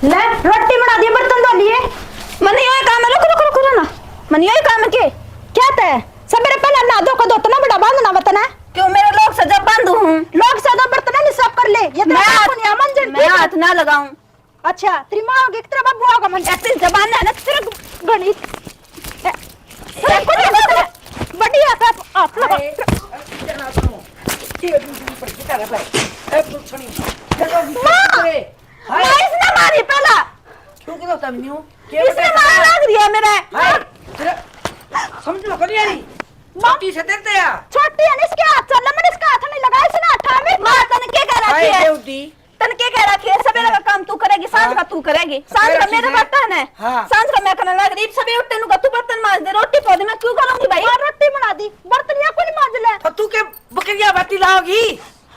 ले रोटी बना दी, बर्तन धो लिए। मन यही काम है, रुको रुको रुको ना, मन यही काम है के क्या तय सबेरे पहले ना धो को दो तना बड़ा बांधना बतना। क्यों मेरे लोग सजा बांधू हूं, लोग सजा बर्तन नहीं साफ कर ले, ये तो नहीं मंजन मैं हाथ ना लगाऊं। अच्छा तेरी मां होगी तेरा बाबू होगा, मन ऐसे जबान है ना तेरा गणित बढ़िया का आप लगा जना सुनो के दूसरी पर किता रहा है ए पुछनी मां इसने मारी पहला क्यों करो तब न्यू इसने मार लग रही है मेरे समझ लो करिए नहीं छोटी से देते या छोटी है इसके हाथ चल मैंने इसका हाथ नहीं लगाया इसने हटा में मां तने के कह रखी है देवती तने के कह रखी है सवेरे का काम तू करेगी सांझ का तू करेगी सांझ का मेरे बर्तन है सांझ का मैं करने लग रही सवेरे उठते नु का तू बर्तन मांज दे रोटी पौधे मैं क्यों करूंगी भाई मां रोटी बना दी बर्तन या कोई मांज ले तो तू के बकरिया बाती लाओगी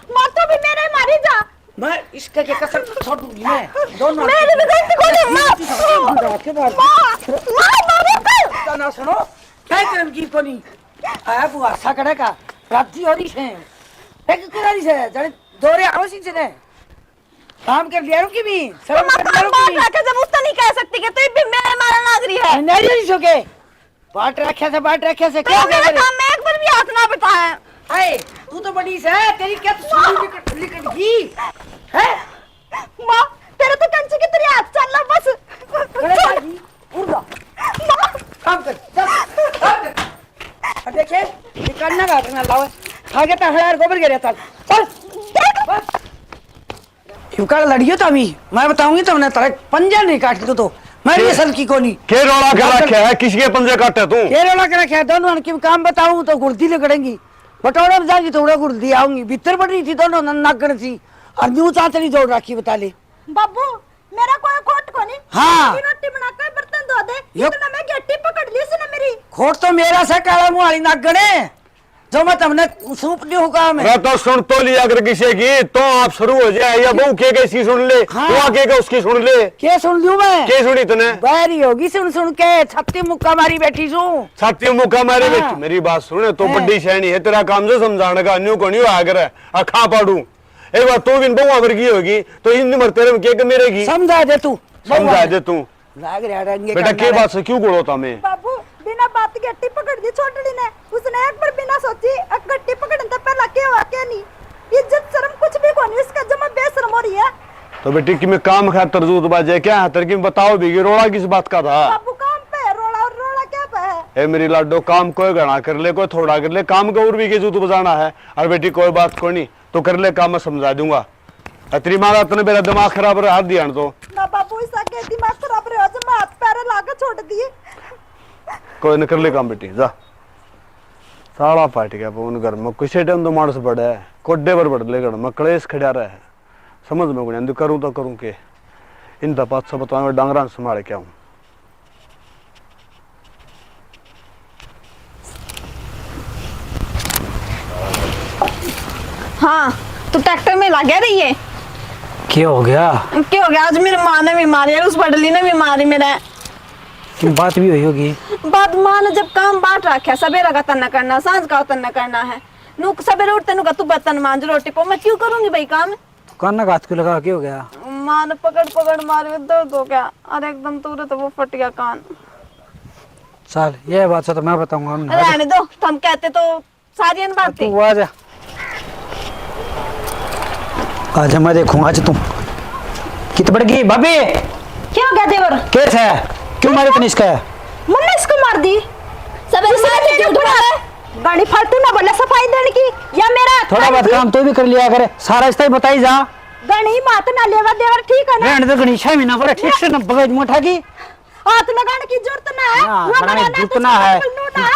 मां तो भी मेरे मारी जा मैं इसका के कसम छोड़ दूंगी मैं दोनों मेरे भी गलती को नहीं मां मां ना सुनो क्या करम की कोनी आया बुआ सा करेगा राती हो रही है एक करारी से जड़े दोरे आवसी से ने काम कर लिया रुकी भी सब कर रुकी मैं जब उसता नहीं कह सकती कि तू भी मेरे मारने लग रही है नहीं सोके बाट रखे से क्या हो गया काम में एक बार भी हाथ ना बताया आए तू तो बड़ी से तेरी क्या तो लिकट गई है मां तेरे तो कंचे की तेरी हाथ चल रहा बस खड़े बाजी उड़ जा काम कर चल देखे निकलना का करना लाओ आगे तो यार गोबर गिरे चल बस क्यों कर लड़ियो तो अभी मैं बताऊंगी तुमने तेरे पंजा नहीं काट तो मेरी असल की कोनी के रोला कर रखे है किसके पंजे काटे तू के रोला कर रखे है दोनों की काम बताऊं तो गुर्दी लगड़ेंगी बटोड़ा में जाएगी थोड़ा गुर्दी आऊंगी भीतर पड़ रही थी दोनों नागण सी और न्यू चाचनी जोड़ रखी बता ले बाबू मेरा कोई खोट को नहीं हाँ रोटी बनाकर बर्तन धो दे इतना मैं गट्टी पकड़ ली उसने मेरी खोट तो मेरा से काला मुंह वाली नागण है जो मैं तुमने सूप नहीं होगा मैं अरे तो सुन तो लिया अगर किसी की तो आप शुरू हो जाए या बहू के कैसी सुन ले हाँ। तू आके का उसकी सुन ले क्या सुन लूं मैं के सुनी तूने बैरी होगी सुन के छत्ती मुक्का मारी बैठी सू छाती मुका मारे हाँ। बेटी मेरी बात सुने तो बड़ी शहनी है तेरा काम जो समझाने का अन्यों को नहीं आकर अखा पाड़ू एक बार तो भी बहू वर्गी होगी तो इन उम्र तेरे में के मिलेगी समझा दे तू लाग रहा रंगे बेटा के बात से क्यों गुड़ो था मैं बाबू बिना बात की गट्टी पकड़ दी छोटड़ी ने उसने एक बार बिना सोची एक गट्टी पकड़ने तो पहला क्या हुआ क्या नहीं इज्जत शर्म कुछ भी कोनी इसका जमा बेशर्म हो रही है तो बेटी कि मैं काम खातर जूत बाजे क्या है तेरे की बताओ भी रोड़ा किस बात का था बाबू काम पे है रोड़ा और रोड़ा क्या पे है ए मेरी लाडो काम कोई घना कर ले कोई थोड़ा कर ले काम का और भी के जूत बजाना है और बेटी कोई बात कोई नहीं तो कर ले काम मैं समझा दूंगा तेरी माँ तने मेरा दिमाग खराब रहा हाथ दिया तो ना बाबू इस आगे दिमाग खराब रहा जब मैं हाथ पैर लाके छोड़ दिए कोई न कर ले काम बेटी जा साड़ा पाट गया फोन घर में किसी टाइम तो मानस बड़ा है कोड्डे पर बढ़ ले घर में कलेश खड़ा रहा है समझ में कोई करूं तो करूं के इन दफा सब बताऊंगा डांगरा संभाल के आऊं हाँ तू ट्रैक्टर में लग रही है क्या हो गया आज मेरी माँ ने भी मारी है उस बडली ने भी मारी मेरा कि बात भी हुई होगी बात माँ ने जब काम बांट रखा सवेरा का तन्ना करना सांझ का तन्ना करना है नु सवेरे उठते नु का तू बर्तन मांज रोटी को मैं क्यों करूंगी भाई काम कान ना हाथ को लगा क्या हो गया माँ ने पकड़ मारे दर्द हो गया अरे एकदम तुरंत वो फट गया कान चल ये बात तो मैं बताऊंगा रहने दो हम कहते तो सारी बात थी आजा आज मैं देखूंगा आज तुम कित बढ़ गई भाभी क्या हो गया देवर कैसे है क्यों मारे तने इसका मुन्ने इसको मार दी सवेरे से झूठ बोला गाड़ी फालतू ना बोले सफाई देने की या मेरा थोड़ा बहुत काम तो भी कर लिया करे सारा इस्ता बताई जा गणी मात ना लेवा देवर ठीक है ना रहने दो गणी 6 महीना पर ठीक से न बगैर मुठा की हाथ लगाने की जरूरत ना है वो बनाना जरूरत ना है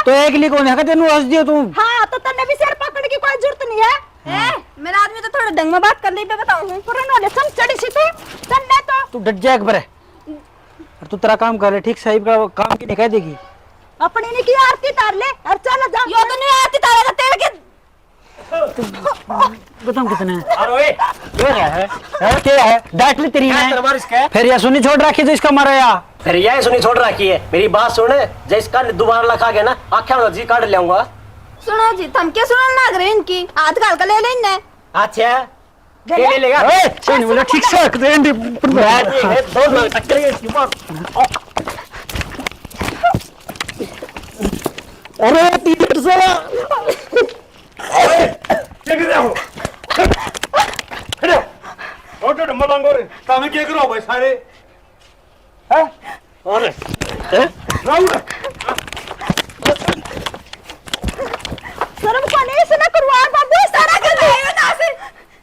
तो एक लिए कौन है तेनु हंस दियो तुम हां तो तन्ने भी सिर पकड़ की कोई जरूरत नहीं है ए मेरा आदमी तो थोड़ा ढंग में बात कर ले पे बताऊं हूं पुराने वाले सम चढ़ी सी तन्ने तो तू डट जा एक बार और तू तेरा काम कर ले ठीक सही का काम की निकाह देगी अपनी ने की आरती तार ले और चल जा यो तो नहीं आरती तारेगा तेरे के बताऊं कितने अरे ये क्या है डांट ली तेरी ने फिर ये सुनी छोड़ रखी जो इसका मारा या फिर ये सुनी छोड़ रखी है मेरी बात सुन जब इसका दोबारा लखा गया ना आख्या जी काट लाऊंगा सुनो जी तुम क्या सुनना लग रहे इनकी हाथ गाल का ले ले इनने अच्छा ले लेगा नहीं बोला ठीक से रख दे इंडी दो लोग टक्कर गए इसकी बात अरे तीन से क्या कर रहे हो खड़े हो ओटो मलंगो रे तामे क्या करो भाई सारे हैं अरे राउंड शर्म को नहीं इसने करवा बाबू सारा कर रहे हो ना से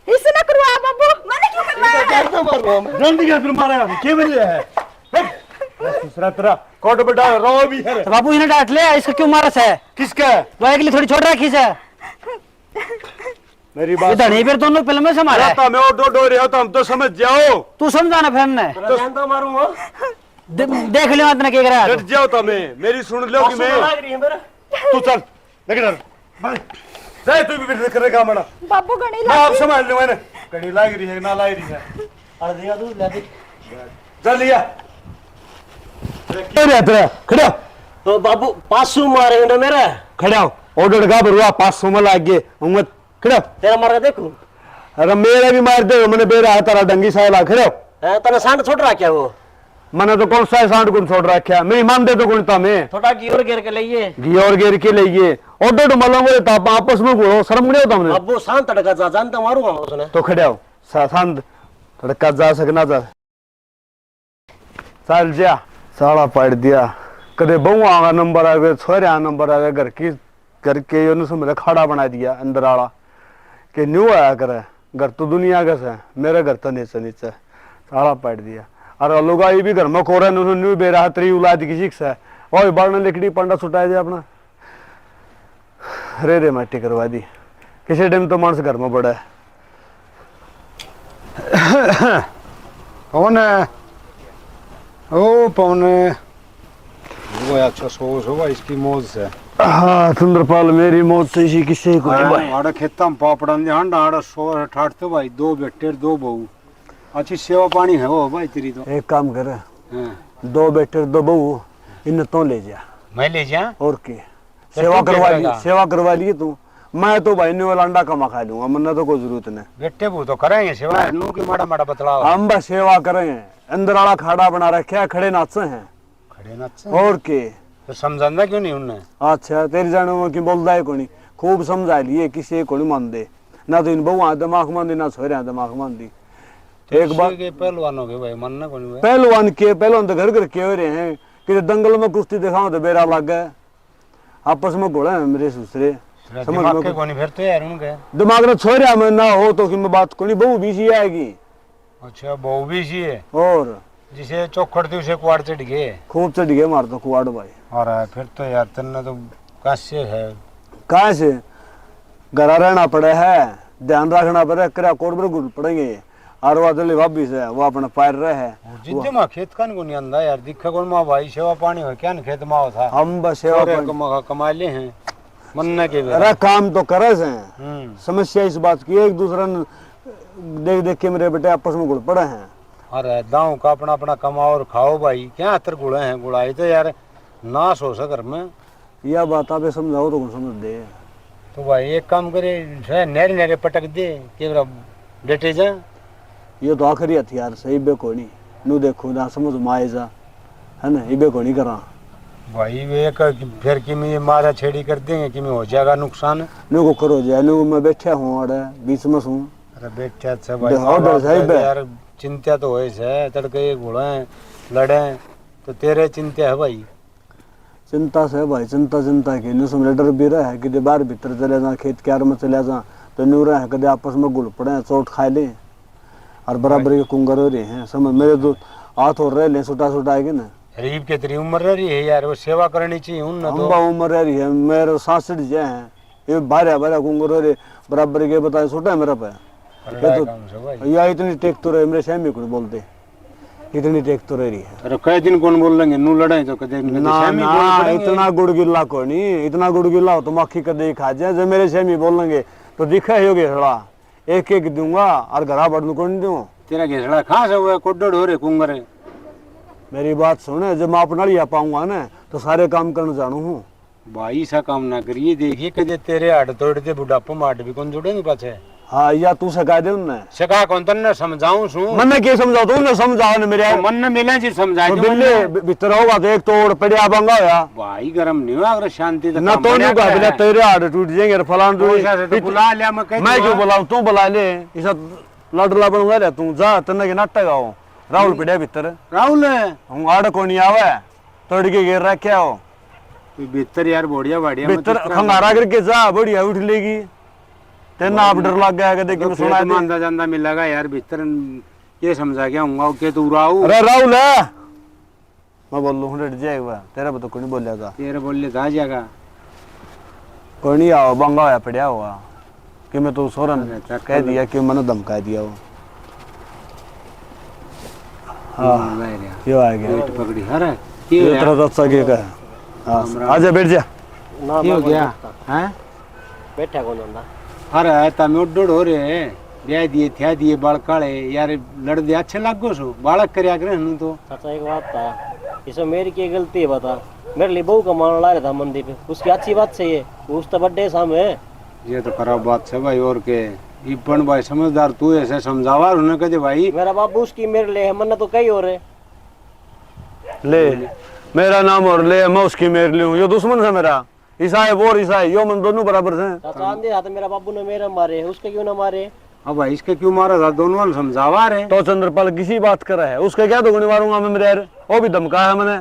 इसने करवा बाबू मैंने क्यों करवाया कैसे मारो मैं जल्दी क्या फिर मारा क्या बजे है दूसरा तेरा कोट पे डाल रो भी है बाबू इन्हें डांट ले इसका क्यों मारस है किसका लोहे के लिए थोड़ी छोड़ रखी है मेरी बात इधर नहीं फिर दोनों फिल्म में से मारा आता मैं ऑटो डो रहे हो तो हम तो समझ जाओ तू समझाना फिर ने जानता मारूंगा देख लियो इतना क्या करा डट जाओ तुम्हें मेरी सुन लो कि मैं लग रही है मेरा तू चल लेकिन जाए तू भी फिर करने का मना बाबू गणी मैं आप समझ लो मैंने कड़ी लाग रही है ना लाग रही है अरे दिया तू ले दे चल लिया क्या रहता है खड़े हो तो बाबू 500 मारेंगे ना मेरा खड़े हो ऑर्डर का भरवा 500 में लाग गए हम खड़े हो तेरा मार देखो अरे मेरा भी मार दे मैंने बेरा है तारा डंगी साला खड़े हो तने सांड छोड़ रहा क्या वो मैंने तो कौन सा सांड को छोड़ रखा मेरी मान दे तो कौन था मैं थोड़ा गिर गिर के लिए घी और गिर के लिए ऑर्डर तो मलंगो ताप आपस में घोड़ो शर्म नहीं होता हमने अब वो शांत तड़का जा जानता मारूंगा मैं उसने तो खड़े हो शांत तड़का जा सकना जा चल जा साड़ा पाड़ दिया कदे बहु आगा नंबर आ गए छोरे आ नंबर आ गए घर के ये मेरा खाड़ा बना दिया अंदर आला कि न्यू आया करे घर तो दुनिया का से मेरे घर तो नीचे नीचे साड़ा पाड़ दिया अरे लोग ये भी घर में कोरे न्यू बेरा त्री उलाद की शिक्षा है और बाढ़ लिकड़ी पंडा सुटाया दिया अपना रे माटी करवा दी किसी टाइम तो मानस घर में बड़ा है पवन है ओ पवन वो अच्छा सोच होगा इसकी मौज से हाँ सुंदरपाल मेरी मौत से इसी किस्से को है भाई आड़ा खेता में पापड़ा ने हंडा आड़ा सोर ठाटते भाई 2 बेटे 2 बहू अच्छी सेवा पानी है वो भाई तेरी तो एक काम कर हाँ। 2 बेटे 2 बहू इन तो ले जा मैं ले जा और के सेवा करवा लिए तू मैं तो भाई ने वाला अंडा कमा खा लूंगा मन्ना तो कोई जरूरत नहीं बेटे वो तो करेंगे सेवा नू की माड़ा माड़ा बतलाओ हम बस सेवा करेंगे अंदर वाला खाड़ा बना रखे है खड़े नाचे हैं खड़े नाच और के तो समझाना क्यों नहीं उनने अच्छा तेरी जाने में की बोलता है कोनी खूब समझा लिए किसी को नहीं मान दे ना तो इन बहु दिमाग मान दी ना छोरे दिमाग मान दी एक बार के पहलवानों के भाई मनना कोनी भाई पहलवान तो घर घर के हो रहे हैं कि दंगल में कुश्ती दिखाओ तो बेरा लग गए आपस में घोड़ा है मेरे दूसरे दिमाग के कोनी फिर तो यार उनके दिमाग में छोड़ा मैं ना हो तो कि मैं बात कोनी बहु बीसी आएगी अच्छा बहू भी सी है और जिसे चौखड़ थी उसे कुआड़ चढ़ गए खूब चढ़ गए मार तो कुआड़ भाई और फिर तो यार तन्ने तो काश्य है कहाँ से घर रहना पड़े है ध्यान रखना पड़े करा कोट पर घुल पड़ेंगे और वो अदली भाभी से वो अपना पैर रहे है जिद्दे मां खेत का को नहीं आंदा यार दिखा कौन मां भाई सेवा पानी हो क्या न खेत मां था हम बस सेवा कमा ले हैं मन्ना के अरे काम तो करे से समस्या इस बात की एक दूसरा देख देख के मेरे बेटे आपस में घुल पड़े हैं अरे दाऊ का अपना अपना कमाओ और खाओ भाई क्या अतर गुड़े हैं गुड़ाई तो यार नाश हो सक घर में यह बात आप समझाओ तो समझ दे तो भाई एक काम करे नहरे नहरे पटक दे के डेटे जा ये तो आखिरी हथियार से इबे कोनी नू देखो ना समझ माए जा है ना इबे कोनी करा भाई वे फिर कि मैं मारा छेड़ी कर देंगे कि मैं हो जाएगा नुकसान नू को करो जाए नू मैं बैठा हूँ अरे बीच में हूँ अरे बेटा अच्छा भाई यार चिंता तो हो तड़के घोड़े लड़े तो तेरे चिंता है भाई चिंता से भाई चिंता की नू समझ डर भी रहा है कि बाहर भीतर चले जा खेत क्यार में चले जा तो नू रहा है कदे आपस में गुल पड़े चोट खा ले और बराबर के कुंगर हो रहे हैं समझ मेरे तो हाथ और रह ले सुटा आएंगे ना गरीब के तेरी उम्र रही है यार वो सेवा करनी चाहिए उन ना तो उम्र रह रही है मेरे सासठ जो है ये भारे कुंगर हो रहे बराबर के बताए सुटा है मेरा पे या इतनी टेक तो रहे मेरे सहमी कुछ बोलते इतनी टेक तो रह रही है अरे कई दिन कौन बोल लेंगे नू लड़ाई तो कदे ना इतना गुड़ गिल्ला को नहीं इतना गुड़ गिल्ला हो तो मक्खी कदे खा जाए जब मेरे सहमी बोलेंगे तो दिखा ही होगे थोड़ा एक दूंगा और घरा बढ़ को नहीं दूं तेरा घेसड़ा खास हुआ कोडड़ हो रहे कुंगर मेरी बात सुने जब मैं अपना लिया पाऊंगा ना तो सारे काम करने जानू हूँ भाई सा काम ना करिए देखिए कदे तेरे हड तोड़ दे बुढ़ापा माट भी कौन जुड़े नहीं पाछे हाँ या तू सका दे उन्हें सका कौन तन्ने समझाऊं सु मन्ने के समझाओ तूने समझाओ ने मेरे मन ने मिले जी समझा तो के बिल्ले भीतर होगा तो एक तोड़ पड़िया बंगा होया भाई गरम नहीं हुआ अगर शांति से ना काम तो नहीं बढ़िया का बिल्ले है। तेरे हाथ टूट जाएंगे फलान तो ऐसा से तो बुला लिया मैं कह मैं क्यों बुलाऊं तू बुला ले इसा लड़ला बनूंगा रे तू जा तन्ने के नाटक आओ राहुल पड़िया भीतर राहुल हम आड़ को नहीं आवे तोड़ के घेर रखे आओ भीतर यार बढ़िया बढ़िया भीतर खंगारा करके जा बढ़िया उठ लेगी तेना आप डर लग गया देख के सुना दे मानदा जांदा मिलेगा यार भीतर ये समझा गया हूँ के तू राहु अरे राहुल है मैं बोल लूँ डर जाएगा तेरा तो कोई नहीं बोलेगा तेरे बोलने था जाएगा कोई नहीं आओ बंगा होया पड़िया हुआ कि मैं तो सोरन कह दिया कि मैंने धमका दिया वो हाँ क्यों आ गया पेट पकड़ी अरे ये तरह अच्छा के का हाँ आजा बैठ जा ना हो गया हैं बैठा कौन होता अरे तमे उड्डोड़ हो रे ब्याह दिए थया दिए बाल काले यार लड़ दे अच्छे लागो सो बालक करया करे हनु तो चाचा एक बात था इसमें मेरी क्या गलती है बता मेरे लिए बहू का मान ला रहा था मंदिर पे उसकी अच्छी बात से ये उस तो बर्थडे सामने ये तो खराब बात है भाई और के इपन भाई समझदार तू ऐसे समझावा उन्हें कहे भाई मेरा बाबू उसकी मेरे लिए है मन्ना तो कई हो रहे ले मेरा नाम और ले मैं उसकी मेरे लिए हूँ ये दुश्मन है मेरा ईसाई वो और ईसाई यो मन दोनों बराबर हैं चाचा आंधे हाथ मेरा बाबू ने मेरे मारे उसके क्यों ना मारे अब भाई इसके क्यों मारा था दोनों ने समझावा रहे तो चंद्रपाल किसी बात कर रहा है उसके क्या दुगनी मारूंगा मैं मेरे वो भी धमकाया मैंने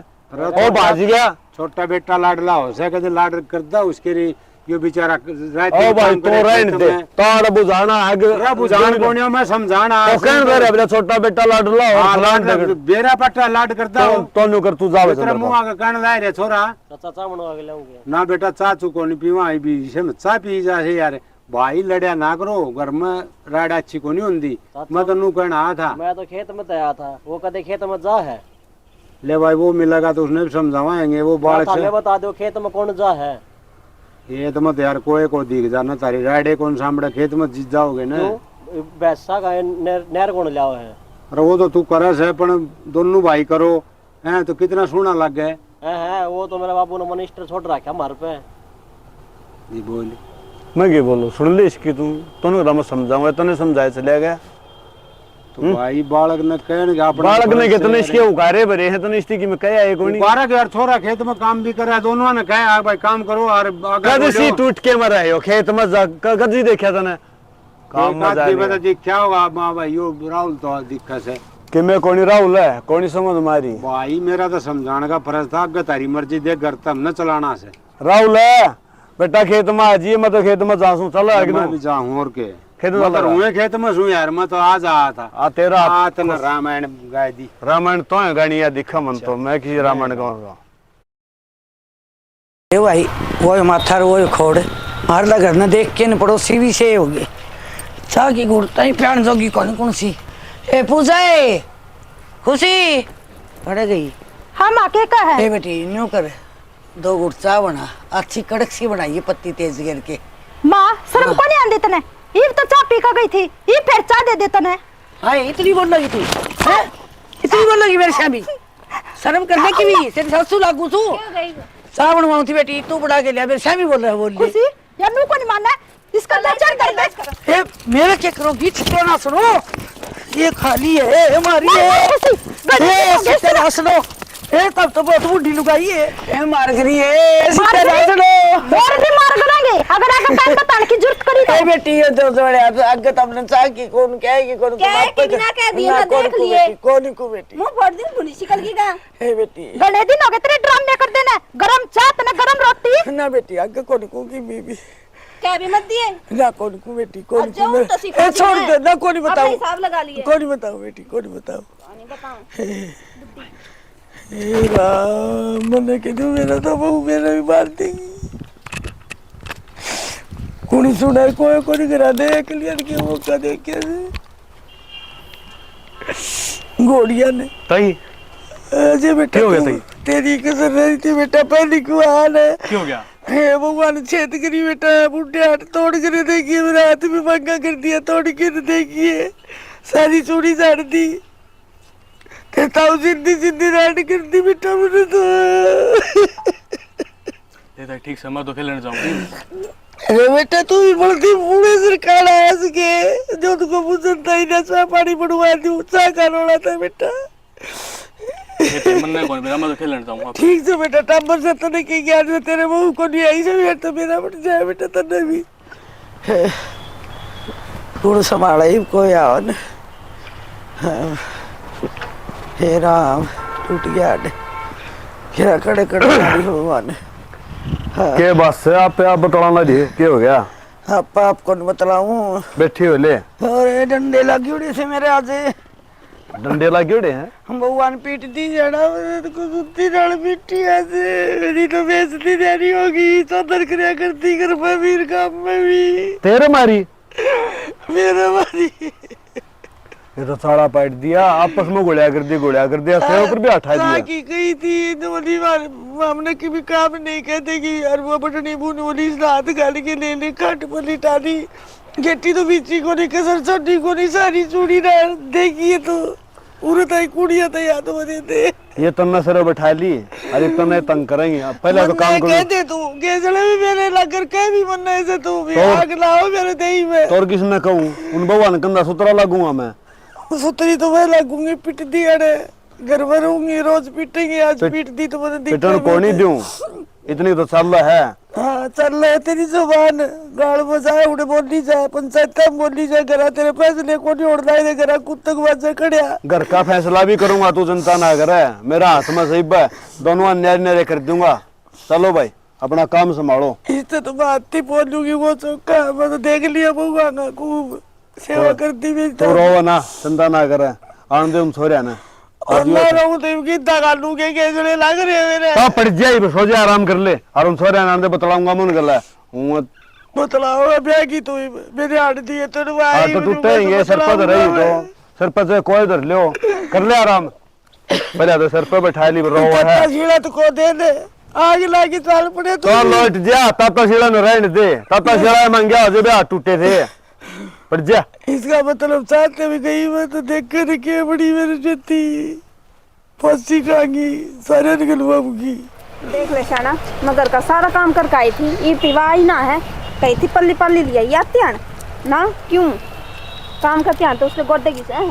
वो भाज गया छोटा बेटा लाडला हो सके लाड करता उसके लिए यो बेचारा ओ भाई तो रहने दे ताड़ बुझाना आगे बुझान कोनियो में समझाना तो कहने दे रे अपना छोटा बेटा लाडला और फलान दे बेरा पट्टा लाड करता हो तो नु कर तू जावे तेरा मुंह आगे कान लाए रे छोरा चाचा चावण आगे लाऊंगे ना बेटा चा चुको नहीं पीवा आई भी से चा पी जा से यार भाई लड़या ना करो घर में राड़ा अच्छी को नहीं होंदी मैं तो नु कहना आ था मैं तो खेत में तया था वो कदे खेत में जा है ले भाई वो मिलेगा तो उसने भी समझावाएंगे वो बालक से बता दो खेत में कौन जा है ये तो मत यार कोई को दिख जाना तारी राडे कौन सामने खेत में जीत जाओगे ना बैसा का नहर कौन लाओ है अरे वो तो तू करे है पण दोनों भाई करो हैं तो कितना सोना लग गए है वो तो मेरे बाबू ने मिनिस्टर छोड़ रखा हमारे पे जी बोल मैं क्या बोलूं सुन ले इसकी तूने मैं समझाऊंगा तूने समझाया चले गया तो भाई बालक ने कहने का बालक ने कितने इसके उकारे भरे हैं तूने इसकी में कहा है कोई बारह यार छोरा खेत में काम भी करे दोनों ने कहा भाई काम करो और कद सी टूट के मरा है खेत में कद जी देखा तने काम में जा जी क्या होगा मां भाई यो राहुल तो दिक्कत है कि मैं कौन राहुल है कौन समझ मारी भाई मेरा तो समझाने का फर्ज था अगर तारी मर्जी देख घर तब न चलाना से राहुल है बेटा खेत में आ जी मैं तो खेत में जाऊं चलो मैं भी जाऊं और के खेत में खेत में सू यार मैं तो आज आया था आ तेरा आत न रामायण गाय दी रामायण तो है गानिया दिखा मन तो मैं किसी रामायण गाऊंगा ए भाई वो माथा वो खोड़ मारला घर न देख के न पड़ोसी भी से हो गए चा की गुड़ता ही प्यान जोगी कौन सी ए पूजा है खुशी पड़ गई हम आके का है ए बेटी न्यू कर 2 गुट चाय बना अच्छी कड़क सी बनाइए पत्ती तेज करके माँ शर्म को नहीं आंदी तने ये तो चाय पी का गई थी ये फिर चाय दे दे तने हाँ इतनी बोल लगी तू इतनी बोल लगी मेरे शामी शर्म करने की भी तेरे सासू लागू तू चाय बनवाऊं थी बेटी तू बड़ा के लिया मेरे शामी बोल रहा है बोल खुशी यार नू को नहीं मानना इसका दर्जन कर दे ए मेरे क्या करोगी छिपो ना सुनो ये खाली है हमारी है ए सीते ना सुनो ए तब तो बहुत बूढ़ी लुगाई है ए मार गई है सीते ना सुनो और भी मार करेंगे अगर आगे टाइम बताने की जरूरत करी ए बेटी ये तो बड़े आगे तुमने चाह की कौन कहेगी कौन क्या है कि बिना कह दिए ना देख लिए कौन को बेटी मुंह फोड़ दिन पुलिस निकल गई का ए बेटी गले दिन हो गए तेरे ड्रामे कर देना गरम चाय तने गरम रोटी ना बेटी आगे कौन को की बीबी क्या भी मत दिए ना कौन को बेटी कौन अच्छा, को तो सिखा ए छोड़ दिया दे ना कौन अपना बताओ हिसाब लगा लिए कौन बताओ बेटी कौन बताओ नहीं बताऊं हे राम मैंने कहा मेरा तो बहू मेरा भी मार देगी कौन सुना कोई कोई करा दे क्लियर के वो का दे के गोड़िया ने तई अजय बेटा क्यों हो गया तेरी कसर रही थी बेटा पहली को हाल है क्यों हो गया हे भगवान छेद करी बेटा बुढ़े हाथ तोड़ कर देखिए मेरे हाथ में पंगा कर दिया तोड़ कर देखिए सारी चूड़ी झाड़ दी ताऊ जिंदी जिंदी राड कर दी बेटा मैंने तो ठीक समय तो खेलने जाऊंगी अरे बेटा तू भी बड़ती बूढ़े सरकार आया सके जो तुमको पसंद था इधर सा पानी पड़वा दी चा कारोड़ा था बेटा मन कौन मेरा मैं खेलने जाऊंगा ठीक से बेटा टाबर से तो नहीं क्या जो तेरे मुंह को नहीं आई से तो मेरा बट जाए बेटा तन्ने भी गुण संभाला ही कोई आओ न हे राम टूट गया क्या कड़े कड़े भगवान के बस से आप बताना लगी क्या हो गया आपको नहीं बतलाऊं बैठी हो ले और डंडे लगी उड़े से मेरे आज डंडे लगे उड़े हैं हम भगवान पीट दी जाना को कुत्ती नाल पीटी ऐसे मेरी तो बेइज्जती देनी होगी चौधर करया करती घर पे वीर काम में भी तेरे मारी मेरे मारी ये तो साड़ा पाट दिया आपस में गोलियां कर दिया सेव ऊपर भी हटा दिया की गई थी दोली बार हमने कभी काम नहीं कहते कि यार वो बटनी बुन बोली हाथ गाड़ के ले ले काट बोली टाली गेटी तो बीची को नहीं कसर छोटी को नहीं सारी चूड़ी ना देखिए तो उरत आई कुड़िया तो याद हो देते ये तन्ना सर बैठा ली अरे तन्ने तंग करेंगे अब पहले तो काम करो कहते तू गेजड़े भी मेरे लगर कह भी मन ऐसे तू भी आग लाओ मेरे दही में तोर किसने कहूं उन भगवान कंधा सुतरा लगूंगा मैं सुतरी तो मैं लगूंगी पिट दी अरे घर में रहूंगी रोज पिटेंगे आज पिट दी तो मुझे पिटन को नहीं दूं इतनी तो चल है हाँ चल रहा है तेरी जुबान गाड़ बजाए उड़े बोली जाए पंचायत में बोली जाए घर तेरे फैसले को नहीं उड़ना है घर कुत्तक बाजा खड़िया घर का फैसला भी करूंगा तू चिंता ना करे मेरा हाथ में सही है दोनों अन्याय न्याय कर दूंगा चलो भाई अपना काम संभालो इससे तो बात ही बोलूंगी वो चौका मैं तो देख लिया बहुआ खूब सेवा करती भी तो रो ना चिंता ना करे आन दे छोरिया ने और मैं रहूं तो गीता गालू के केजड़े लग रहे मेरे तो पड़ जाए सो जा आराम कर ले और उन छोरिया ने बतलाऊंगा मन गला हूं बतलाओ ब्याह की तो मेरे हाथ दिए तो हां तो टूटेंगे सरपंच रही तो सरपंच कोई धर लियो कर ले आराम पहले तो सर पे बैठा ली रो है सीढ़ा तो को दे दे आग लागी चाल पड़े तो लौट जा ताता सीढ़ा में रहने दे ताता सीढ़ा मांग गया जो ब्याह टूटे थे पड़ जा इसका मतलब चाहते भी गई मैं तो देख कर के बड़ी मेरी जती फंसी खांगी सारे निकलवाऊंगी देख ले शाना मगर का सारा काम करके आई थी ये पिवा ही ना है कही थी पल्ली पल्ली लिया ये आते हैं ना क्यों काम करते हैं तो उसने गोड्डे की से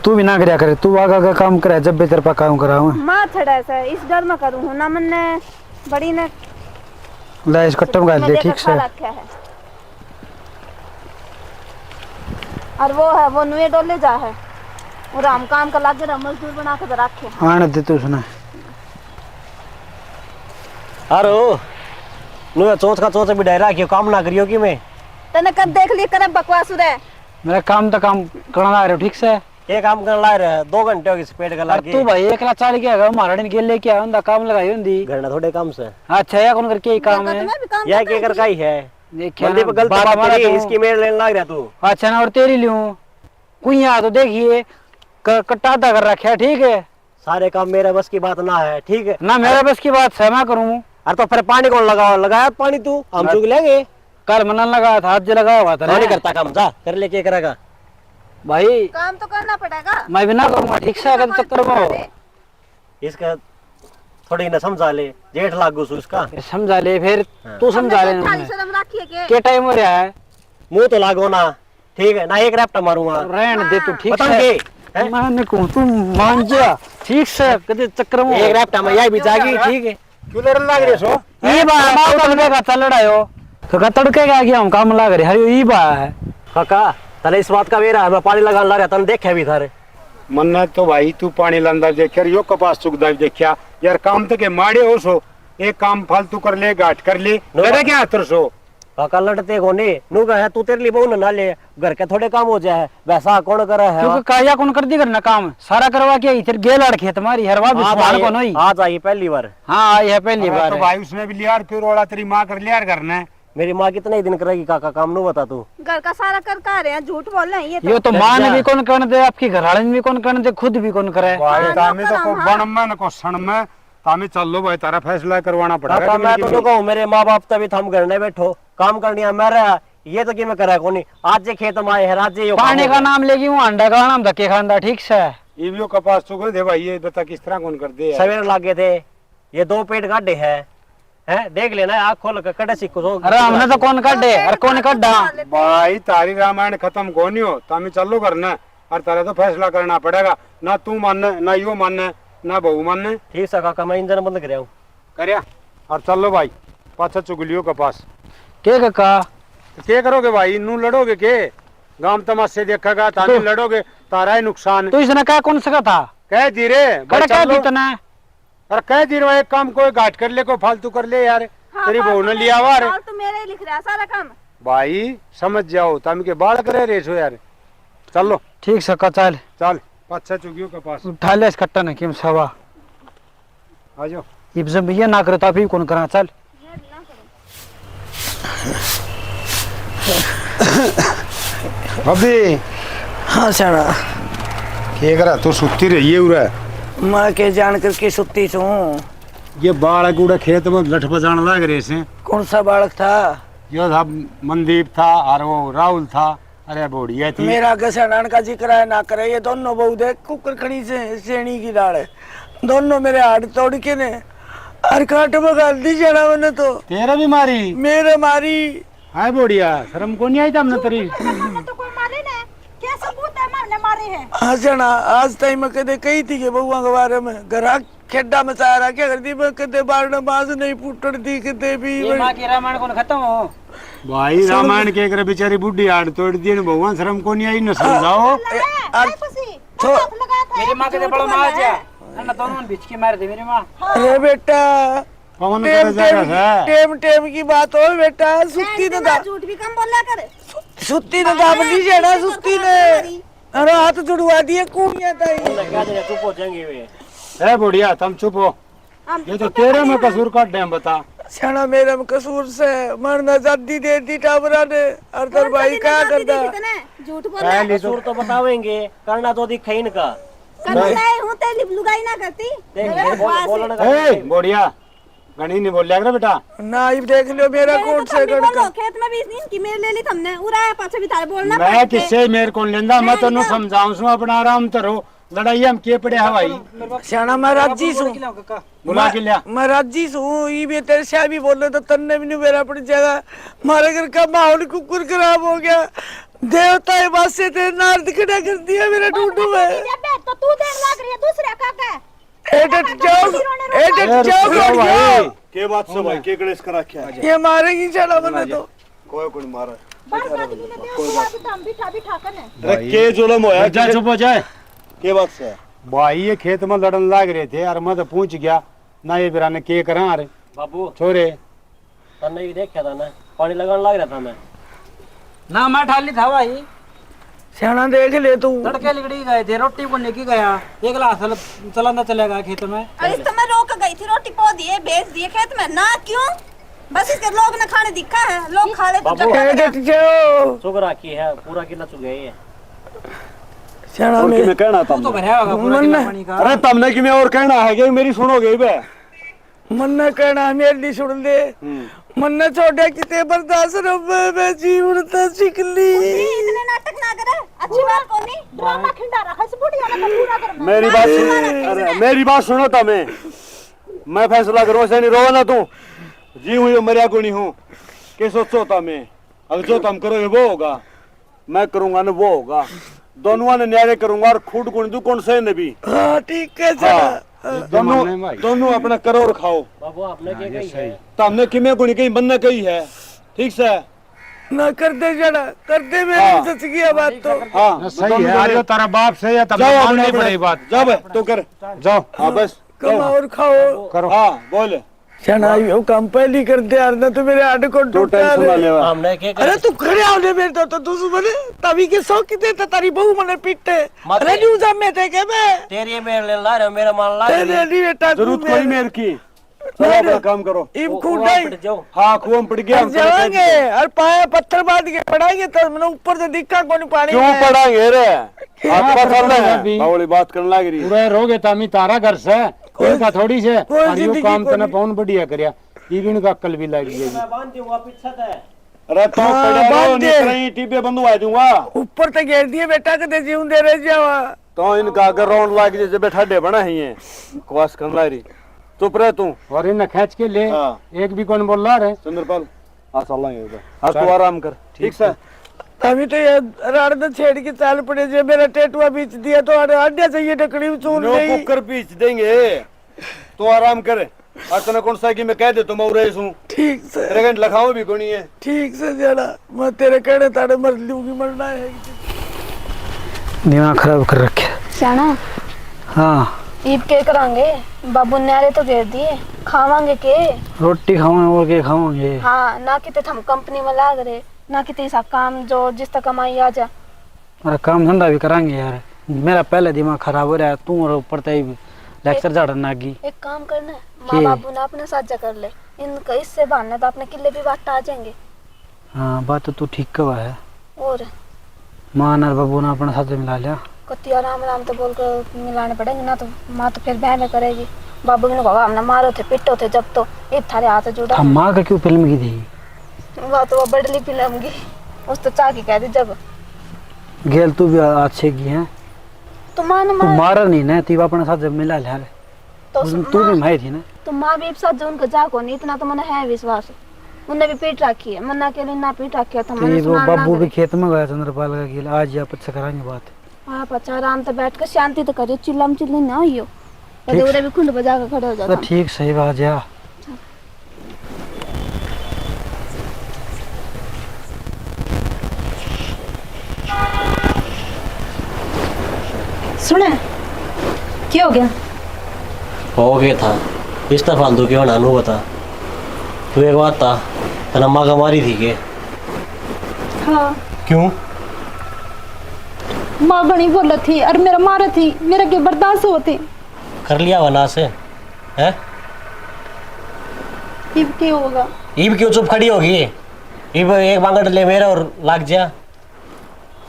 तू भी ना करया करे तू आगा का काम करे जब भी तेरे पा काम कराऊं मां थड़ा सा इस घर में करूं ना मन ने बड़ी ने ले इस कट्टम गाल ले ठीक से और वो है वो नुए डोले जा है और हम काम का लागे रहा मजदूर बना के रखे आने दे तू सुना अरे नु चोच भी डायरा क्यों काम ना करियो कि मैं तने कब देख लिए करे बकवास रे मेरा काम तो काम करना आ रहे हो ठीक से ये काम कर ला रहे 2 घंटे हो गए पेट का लागे तू भाई एकला चाल के आगा मारा दिन के लेके आ उनका काम लगाई हुंदी घर ना थोड़े काम से अच्छा या कौन करके काम है या के कर काई है देखिए बंदे पे गलत बात करी इसकी मेरे लेने लग रहा तू अच्छा ना और तेरी लूं कोई आ तो देखिए कट्टा दा कर रखा है ठीक है सारे काम मेरे बस की बात ना है ठीक है ना मेरा बस की बात सहमा करूं अरे तो फिर पानी कौन लगाया पानी तू हम चुग लेंगे कल मनन लगा था आज लगा हुआ था नहीं करता काम जा कर ले के करेगा भाई काम तो करना पड़ेगा मैं भी ना करूंगा ठीक से अगर चक्कर में इसका थोड़ी ना समझा ले जेठ लागू सु इसका समझा ले फिर तू समझा ले शर्म रखिए के टाइम हो रहा है मुंह तो लागो ना ठीक है ना एक रैप्टा मारूंगा रहन दे तू ठीक बताऊं है के मैं कहूं तू मान जा ठीक से कदे चक्कर में एक रैप्टा में यही भी जागी ठीक है क्यों लड़न लग रहे सो ये बात तड़के का चल रहा हो तो का तड़के का गया हम काम लग रहे हरी ये बात है काका तले इस बात का वेरा है मैं पानी लगाने लगा तने देखे भी थारे मन्ना तो भाई तू पानी लांदा देख यो कपास चुगदा देखिया यार काम तो के माड़े हो सो एक काम फालतू कर ले गाठ कर ले मेरा क्या हतर सो काका लड़ते कोने नु कहे तू तेरे लिए बहु ना ले घर के थोड़े काम हो जाए वैसा कौन करे है क्योंकि काया कौन कर दी करना काम सारा करवा के इधर गेल अड़ खेत मारी हरवा भी सवाल को नहीं आज आई पहली बार हां आई है पहली बार तो भाई उसने भी लिया फिर ओला तेरी मां कर लिया करना है मेरी माँ कितने दिन करेगी काका काम नु बता तू घर का सारा कर का रहे हैं झूठ बोल रहे हैं ये तो मां ने भी कौन करने दे आपकी घरवाली ने भी कौन करने दे खुद भी कौन करे भाई तामे तो को बन में न को सण में तामे चल लो भाई तारा फैसला करवाना पड़ेगा काका मैं तो कहूं मेरे माँ बाप तभी थम घर ने बैठो काम करनी मेरा ये तो कि मैं करा कोनी आज जे खेत में आए है आज ये पानी का नाम लेगी वो अंडा का नाम धक्के खांदा ठीक से ये भी कपास चुग दे भाई ये बता किस तरह कौन कर दे सवेरे लागे थे ये 2 पेट गाढ़े है है देख लेना आँख खोल के कड़े सिक्को तो अरे हमने तो कौन काटे अरे कौन कड्डा भाई तारी रामायण खत्म कोनी हो तमी चलो करना और तारे तो फैसला करना पड़ेगा ना तू मानने ना यो मानने ना बहू मानने ठीक है काका मैं इंजन बंद कर करया और चलो भाई पाछा चुगलियों के पास के काका क्या करोगे भाई नू लड़ोगे के गांव तमाशे देखेगा ताकि लड़ोगे तारा ही नुकसान तो इसने क्या कौन सका था कह धीरे कड़ा क्या बीतना अरे कह धीरे एक काम कोई घाट कर ले कोई फालतू कर ले यार तेरी बहू ने लिया हुआ रे तो मेरे ही लिख रहा है सारा काम। भाई समझ जाओ तम के बाल करे रेसो यार चलो ठीक सका चल चल पाछा चुगियों के पास उठा ले इस कट्टा ने किम सवा आ जाओ ये जब ये ना करे तो अभी कौन करा चल अबे हाँ सारा क्या करा तू सुती रही है उरा मैं के जान करके सुती छू। ये बालक उड़ा खेत में लठ बजाने लग रहे से कौन सा बालक था? यो था मनदीप था और वो राहुल था अरे बढ़िया थी मेरा घसड़ान का जिक्र है ना करे ये दोनों बहु दे कुकर खड़ी से सेणी की दाल है दोनों मेरे हाथ तोड़ के ने और काट में गाल दी जाना मैंने तो तेरा भी मारी मेरे मारी हाय बढ़िया शर्म को नहीं आई हमने तेरी तो कोई मारे ने क्या सबूत है मारने मारे हैं? हाँ जाना आज तक मैं कदे कही थी कि बहुआ के बारे में घरा खेड्डा में चारा क्या करती मैं कदे बारने बाज नहीं फुटड़ दी कदे भी ये मां की रामायण कौन खत्म हो भाई रामायण के करे बेचारी बुढ़ी हाथ तोड़ दी भगवान शर्म को नहीं आई न समझाओ मेरी मां के बड़ा मां जा ना दोनों बीच की मार दे मेरी मां अरे बेटा पवन टेम करे जा रहा है टेम टेम की बात हो बेटा सुती तो दा झूठ भी कम बोला कर। सुती तो दाब ली जाना सुती ने अरे हाथ जुड़वा दिए कुड़ियां ताई क्या देना चुप हो जाएंगे वे है बढ़िया तुम चुप हो ये तो तेरे में कसूर काट दे बता छाना मेरे में कसूर से मरना जाती दे दी टाबरा ने और तेरे भाई क्या करता झूठ बोला कसूर तो बतावेंगे करना तो दिखा इनका हूँ तेरी लुगाई ना करती बोलने ए बढ़िया गणी नहीं बोल लिया बेटा ना ही देख लो मेरा कोट से बोलो गड़का खेत में भी नहीं की मेरे ले ली तुमने उराया पाछे भी थारे बोलना मैं किससे मेरे को लेंदा मैं तो समझाऊं सु अपना आराम करो लड़ाई हम के पड़े हवाई श्याना महाराज जी सु बुला के लिया महाराज जी सु ये भी तेरे से भी बोल रहे तो तन्ने भी नहीं मेरा पड़ जाएगा हमारे घर का माहौल कुकुर खराब हो गया देवता ये बात से तेरे नार्द खड़ा कर दिया मेरा टूटू में तो तू देख लग रही है दूसरे काका एडट जाओ भाई के बात से भाई के कलेश करा क्या ये मारेगी चला बना तो कोई मारा बस बात की ने देव हम बिठा बिठा कर ने अरे के जुलम होया जा चुप हो जाए के बात से भाई ये खेत में लड़न लाग रहे थे और मैं तो पूछ गया ना ये बिराने के करा अरे बाबू छोरे तन्ने भी देखा था ना पानी लगाने लग रहा था मैं ना मैं ठाली था भाई श्याना देख ले तू तड़के लिगड़ी गए थे रोटी को लेके गया एक गिलास चला ना चलेगा खेत में और इस समय रोक गई थी रोटी पो दिए भेज दिए खेत में ना क्यों बस इसके लोग ने खाने दिखा है लोग खा ले तो बाबू एडट जाओ चुग रखी है पूरा किला चुग गई है श्याना और में कि मैं कहना तू तो था भरया होगा पूरा मन गिलास में- पानी का अरे तुमने कि मैं और कहना है कि मेरी सुनोगे बे मन ने कहना मेरे लिए सुन ले मन ने छोड़ा किते बर्दाश्त रब मैं जीवन तो सीख ली इतने नाटक ना करे अच्छी बात कोनी ड्रामा खिंडा रहा है बुढ़िया ने पूरा करना मेरी बात सुनो अरे मेरी बात सुनो तुम्हें मैं फैसला करूँ ऐसे नहीं रो ना तू जी हूँ मरिया को नहीं हूँ के सोचो तुम्हें अगर जो तुम करोगे वो होगा मैं करूंगा ना वो होगा दोनों ने न्याय करूंगा और खुद गुण दू कौन से नबी हाँ ठीक है चला दोनों दोनों अपना करो और खाओ बाबू आपने क्या कही है तुमने किमे गुणी कहीं बनना कही है ठीक से ना करते जड़ा करते में हाँ। सच गया बात तो हाँ सही है आज तारा बाप से या तब जाओ माननी अपने पड़ेगी बात जाओ बे, तो कर जाओ हाँ बस कमाओ और खाओ करो हाँ बोल चना यो काम पहली करते यार ना तो मेरे हाथ को तो टूटा टेंशन ना लेवा हमने क्या अरे तू खड़े आओ मेरे तो तू बने तभी के सौ किते तो तारी बहू मने पीटे अरे न्यू जमे थे के मैं तेरी मेरे ले ला रहे हो मेरा मान ला तेरे नहीं बेटा जरूरत कोई मेर की चलो अपना काम करो इम खुदाई जाओ हाँ कुआं में पड़ गया हम जाएंगे और पाए पत्थर बांध के पड़ाएंगे तो मैंने ऊपर से दिखा कौन पानी क्यों में। पढ़ाएंगे रे हाथ पकड़ ले बावली बात करने लग रही पूरा रोगे तामी तारा घर से कोई का थोड़ी से कोई और यो जिंदगी काम कोई तने नहीं। पौन बढ़िया करया इबिन का अक्ल भी लग गई मैं बांध दूंगा पीछे से अरे तो हाँ, पड़ा बांध रहो दे। नहीं कहीं टीपे बंधवा दूंगा ऊपर तक घेर दिए बेटा कदे जीवन दे रहे जावा तो इनका अगर राउंड लाग जैसे बैठा डे बना ही है क्वास करने लग रही चुप रह तू। और इन्हें खींच के ले। हाँ। एक भी कौन बोल रहा है? चंद्रपाल आ चलेंगे उधर। आज तू आराम कर, ठीक से? अभी तो ये राड तो छेड़ के चाल पड़े जो मेरा टेटुआ बीच दिया तो हड्डिया से ये टकड़ी चून नो गई। कुकर पीछ देंगे, तू आराम कर। आज तने कौन सा कि मैं कह दे तो मैं उरेस हूँ। ठीक से तेरे घंटे लखाओ भी कोनी है। ठीक से जरा मैं तेरे कहने ताड़े मर लूंगी, मरना है। दिमाग खराब कर रखे। शाना हाँ ईद के करांगे, बाबू न्यारे तो घेर दिए, खावांगे के? रोटी खावांगे और के खावांगे। हाँ ना किते हम कंपनी में लाग रहे, ना किते सब काम जो जिस तक कमाई आ जा। और काम धंधा भी करांगे यार। मेरा पहले दिमाग खराब हो रहा है, तू और ऊपर ही लेक्चर झाड़न नागी। एक काम करना है, माँ बाबू ने अपने साझा कर ले, इनका इससे बहाने तो अपने किले भी बांट आ जाएंगे। हाँ बात तो तू ठीक कहा है। और माँ और बाबू ने अपना साथ मिला लिया। कतिया राम राम तो बोल कर मिलाने पड़ेंगे ना, तो माँ तो फिर बहन करेगी। बाबू ने कहा हमने मारो थे पिटो थे जब, तो ये थारे हाथ जुड़ा। हम माँ का क्यों फिल्म की थी? वह तो वो बड़ली फिल्म की, उस तो चाकी कह दी जब। गेल तू भी अच्छे की है। तो माँ ने तू मारा नहीं ना, तू अपने साथ जब मिला लिया रे। तू भी माई थी ना। तो माँ भी एक साथ जो उनका जाको नहीं, इतना तो मैंने है विश्वास। उन्हें भी पीट रखी है, मन्ना के लिए ना पीट रखी है। तो मैंने वो सुना ना बाबू भी करे। खेत में गया चंद्रपाल का गेल। आज या पच्चा कराएंगे बात। आप अच्छा आराम से बैठ कर शांति तो करियो, चिल्लम चिल्ली ना होइयो। उरे भी खुंड बजा कर खड़े हो जाता। तो ठीक सही बात जा। सुने क्या हो गया? हो गया था इतना फालतू क्यों नानू बता। तू एक बात था, तेरा माँ का मारी थी के? हाँ क्यों? माँ बड़ी बोला थी और मेरा मारा थी, मेरा के बर्दाश्त होते। कर लिया वना से है? अब क्या होगा? इब क्यों चुप खड़ी होगी? इब एक बांगड़ ले मेरा और लाग जा।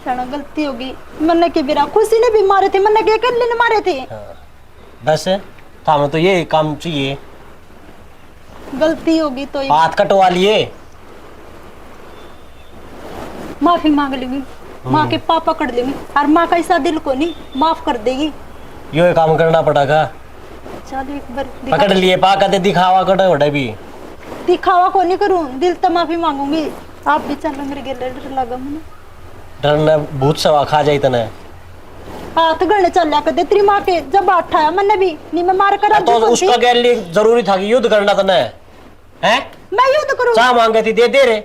शाना गलती होगी, मन्ना के बिना खुशी ने भी मारे थे, मन्ना के अकेले ने मारे थे। बस तो हमें तो ये काम चाहिए। गलती होगी तो हाथ कटवा लिए। माफी मांग लूंगी, माँ के पापा कर लूंगी और माँ का ऐसा दिल को नहीं माफ कर देगी। यो काम करना पड़ेगा। चल एक बार पकड़ लिए पा कहते दिखावा कटे वटे भी। दिखावा को नहीं करूँ, दिल तो माफी मांगूंगी। आप भी चलो मेरे गेले डर लगा मुझे। डरना भूत सवा खा जाए तने। हाथ गड़ने चल कर दे तेरी माँ के जब आठ आया मैंने भी नहीं मैं मार कर तो उसका क्या लिए जरूरी था कि युद्ध करना तने हैं? मैं युद्ध करूँ? चाह मांगे थी दे दे रे।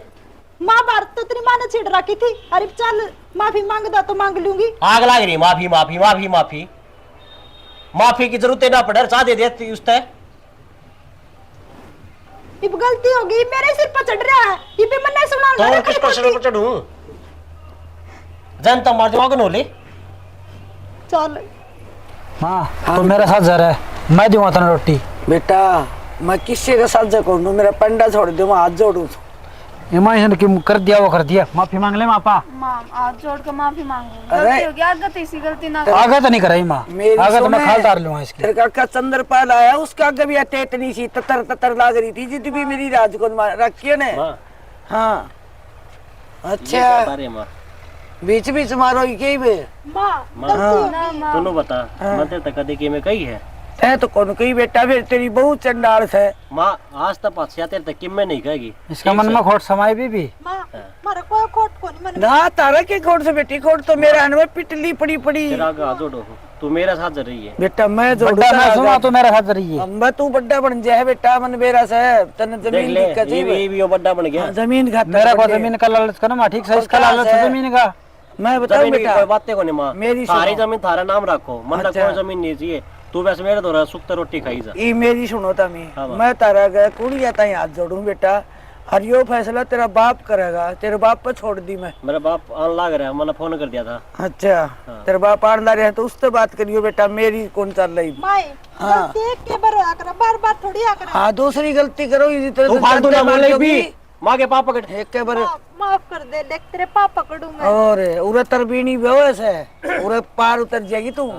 महाभारत तो तेरी माँ ने छेड़ रखी थी। अरे चल माफी मांगदा तो मांग लूंगी। आग लाग रही माफी माफी माफी माफी माफी की जरूरत ना पड़े, चाह दे देती उसते। अब गलती हो गई, मेरे सिर पर चढ़ रहा है, ये भी मन नहीं सुना। तो किसको सिर पर चढ़ूं? जनता मार दिमाग न ले। चल हाँ तो मेरे साथ जा रहा है, मैं दूंगा तेना रोटी। बेटा मैं किसी का साझा कर दूं, मेरा पंडा छोड़ दे, मैं हाथ जोड़ू। इमाइन की कर दिया वो कर दिया। माफी मांग ले मापा। माँ हाथ जोड़ कर माफी मांगू। अरे! गलती हो गई, आगे तो इसी गलती ना। आगे तो नहीं कराई माँ, मेरी आगे तो मैं सुने। खाल तार लूंगा इसकी। तेरे काका चंद्रपाल आया, उसका आगे भी टेटनी सी ततर ततर लाग रही थी, जितनी भी मेरी राज को रखी है ने। माँ हाँ अच्छा अरे माँ बीच बीच मारो के बे। माँ माँ गलती हो ना गई। माँ तूने बता मंदिर तक कदे के में कही है? है तो कौन कही बेटा, फिर तेरी बहुत चंडाल है। माँ आज तक पाछिया तेरे तक किम में नहीं कहेगी। इसका मन में खोट समाई भी। माँ मारा कोई खोट को नहीं मन। ना तारा के खोट से बेटी, खोट तो मेरा हनवे पिटली पड़ी पड़ी। तेरा आगे हाथ जोड़ो, तू मेरे साथ जा रही है। बेटा मैं जोड़ू बड्डा मैं सुना तो मेरे साथ रही है। अम्बा तू बड्डा बन जाए बेटा, मन मेरा से तन देख जमीन ले दिक्कत ये भी वो बड्डा बन गया। जमीन खाता मेरा को बड्डे। जमीन का लालच करो माँ, ठीक से इसका और लालच कहाँ है से? जमीन का। मैं बताऊं जमीन की बेटा, कोई बातें को नहीं माँ, मेरी सारी सुनो। जमीन थारा नाम रखो, मन अच्छा। कोई जमीन नहीं चाहिए। तू वैसे मेरे तो सुख्ता रोटी खाई जा। ई मेरी सुनो तमी, हाँ बाप। मैं तारा गया कुड़िया ताई हाथ जोड़ू बेटा, और यो फैसला तेरा बाप करेगा, तेरे बाप पर छोड़ दी मैं। मेरा बाप आन लाग रहा है, मैंने फोन कर दिया था। अच्छा हाँ। तेरे बाप आड़ ला रहे हैं तो उससे बात करियो बेटा, मेरी कौन चल रही। माँ हाँ। गलती एक के बार आकर बार बार थोड़ी आकर। हाँ दूसरी गलती करो इसी तरह तू से फालतू ना चलते बोले मार भी जोगी। माँ के पापा कट एक के बार माफ कर दे, देख तेरे पापा पकड़ू मैं। और उरे तरबीनी बेहोश है, उरे पार उतर जाएगी तू।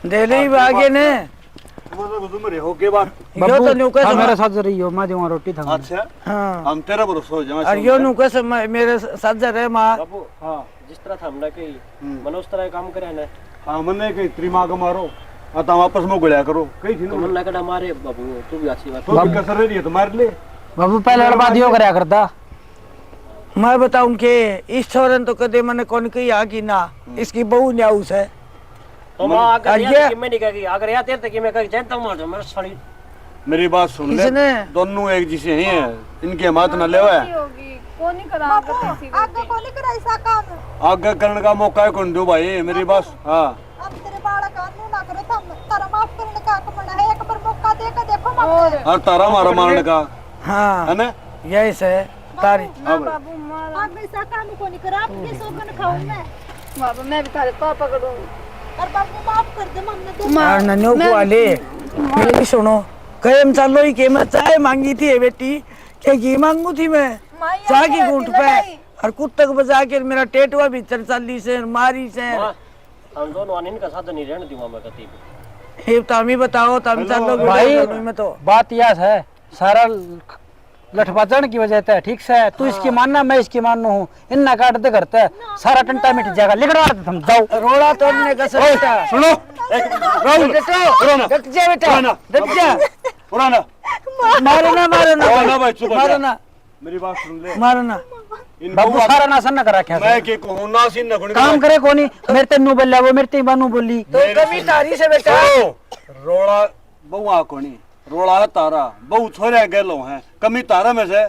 दे ले आगे ने हो के बात। यो तो बब्बू, नुका हाँ, से मेरे साथ रही हो, मैं दूंगा रोटी था। अच्छा हाँ हम तेरा भरोसा हो जाए। और यो नुका से मेरे साथ जा रहे माँ। बाबू हाँ जिस तरह था हमने कही मैंने उस तरह काम करे ना। हाँ मने कही तेरी माँ को मारो, आता वापस में गुड़िया करो कहीं थी तो ना मन ना कड़ा मारे बाबू तू भी अच्छी बात तो भी कसर रही है तो मार ले बाबू पहले बर्बाद यो करया करता। मैं बताऊं कि इस छोरन तो कदे मैंने कौन कही आ कि ना इसकी बहू न्याउस है। तो मां अगर आगे- यार कि मैं नहीं कही अगर यार तेरे कि मैं कही जानता हूं मार मेरे साली मेरी बात सुन ले इसने- दोनों एक जैसे ही हैं इनकी हिम्मत न लेवा है होगी कौन नहीं करा करती थी आगे कौन करा ऐसा काम आगे करने का मौका है कौन दो भाई मेरी बात हाँ अब तेरे बालक कानून ना करो तुम तारा माफ करने का हक बना है एक बार मौका दे के देखो मत और तारा मारा मारने का है हाँ ना यही से तारी बाबू मार अब ऐसा काम को नहीं करा आपके सोगन खाऊं मैं बाबू मैं भी तारे पापा पकड़ूं और बाबू माफ कर दे हमने तो यार नन्यो को वाले मेरी सुनो कयम चालो ही के मैं चाय मांगी थी बेटी क्या घी मांगू थी मैं चाय की घूंट पे और कुत्ते को बजा के मेरा टेटुआ भी चली से मारी से मां हम दोनों आने का साथ नहीं रहने दूंगा मैं कती भी ये तम ही बताओ तम चालो भाई में तो बात यह है सारा गठबंधन की वजह से ठीक से तू इसकी मानना मैं इसकी मानना हूँ इन्ना काट दे करते सारा टंटा मिट जाएगा लिखड़ा तुम जाओ रोड़ा तोड़ने का बेटा सुनो राहुल पुराना डट जा बेटा डट जा पुराना मारो ना पुराना भाई चुप हो मारो जा। ना मेरी बात सुन ले मारो ना इन बाबू सारा नासन न करा क्या मैं के कहूं ना सीन न गुण काम करे कोनी मेरे ते नु बोलिया वो मेरे ते बानू बोली तो कमी तारी से बेटा रोड़ा बहुआ कोनी रोड़ा है तारा बहु छोरे गेलो हैं कमी तारा में से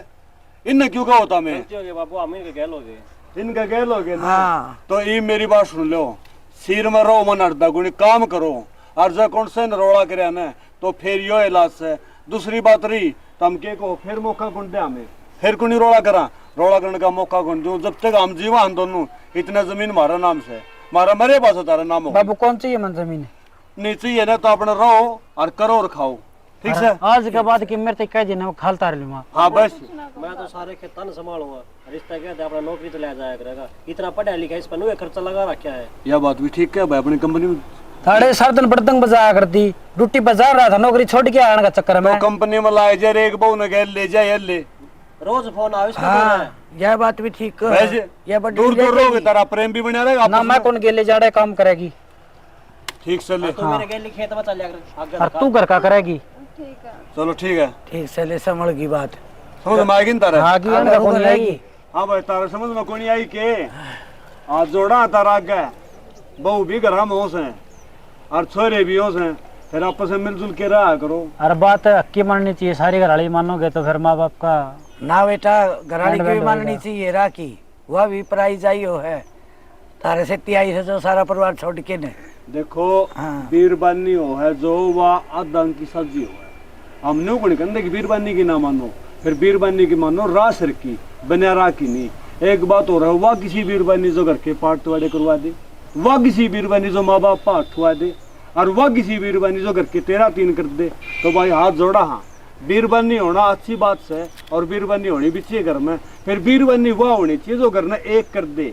इन क्यों का होता मैं गलती हो गई बाबू हम इनके गलोगे इनका गेलोगे ना हाँ तो ये मेरी बात सुन लो सिर में रो मन अर्धा गुणी काम करो और जो कौन से रोड़ा करे ना तो फिर यो इलाज से दूसरी बात रही तम के को फिर मौका कौन दे हमें फिर कुनी रोड़ा करा रोड़ा करने का मौका कौन दूं जब तक हम जीवा हम दोनों इतना जमीन हमारा नाम से हमारा मेरे पास है तारा नाम हो बाबू कौन चाहिए मन जमीन नीचे ही है ना तो अपने रहो और करो और खाओ ठीक है आज के बाद की मेरे ते कह देना वो खालता रह लूंगा हाँ बस मैं तो सारे के तन संभालूंगा रिश्ता क्या था अपना नौकरी तो ले जाया करेगा इतना पढ़ा लिखा इस पर नुए खर्चा लगा रखा है यह बात भी ठीक है भाई अपनी कंपनी में साढ़े सर्दन बर्तन बजाया करती ड्यूटी पर जा रहा था नौकरी छोड़ के आने का चक्कर में तो कंपनी में लाए जा एक बहु ने गैल ले जाए ले रोज फोन आवे इसका हाँ यह बात भी ठीक है वैसे यह बड़ी दूर दूर रहोगे तारा प्रेम भी बना रहेगा ना आपस मैं में। कौन गेले जाड़े काम करेगी ठीक से ले तो मेरे गैली खेत में चल जाकर आगे और तू घर का करेगी चलो ठीक है ठीक से ले संभल की बात समझ में आएगी ना तारा आगे आने का कौन आएगी हाँ भाई तारा समझ में कौन आई के आज जोड़ा तारा आगे बहु भी घर हम होश हैं और छोरे भी होश हैं फिर आपस में मिलजुल के रहा करो अरे बात हक्की माननी चाहिए सारी घरवाली मानोगे तो फिर माँ बाप का ना बेटा घराड़ी की भी बैंड माननी बजेगा। चाहिए राखी वह भी प्राइज आई हो है तारे से तिहाई से जो सारा परिवार छोड़ के ने देखो हाँ। बीरबानी हो है जो वह आधा की सब्जी हो है हमने को नहीं कहते कि बीरबानी की ना मानो फिर बीरबानी की मानो रासर की बनियारा की नहीं एक बात हो रहा है वह किसी बीरबानी जो घर के पाठ वाड़े करवा दे वह किसी बीरबानी जो माँ बाप पाठ हुआ दे और वह किसी बीरबानी जो घर के 13-3 कर दे तो भाई हाथ जोड़ा हाँ बीरबानी होना अच्छी बात है और बीरबानी होनी भी चाहिए घर में फिर बीरबानी वह होनी चाहिए जो घर ने एक कर दे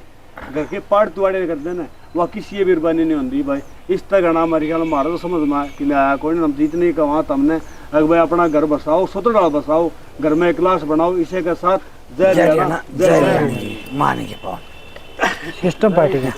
घर के पाठ तुआड़े कर दे ना वह किसी बीरबानी नहीं होती भाई इस तरह गणा हमारे ख्याल हमारा तो समझ में आया कि आया कोई हम जीत नहीं कहा तमने अगर भाई अपना घर बसाओ सुतड़ा बसाओ घर में क्लास बनाओ इसे के साथ जय जय जय जय मान के पाओ सिस्टम पार्टी का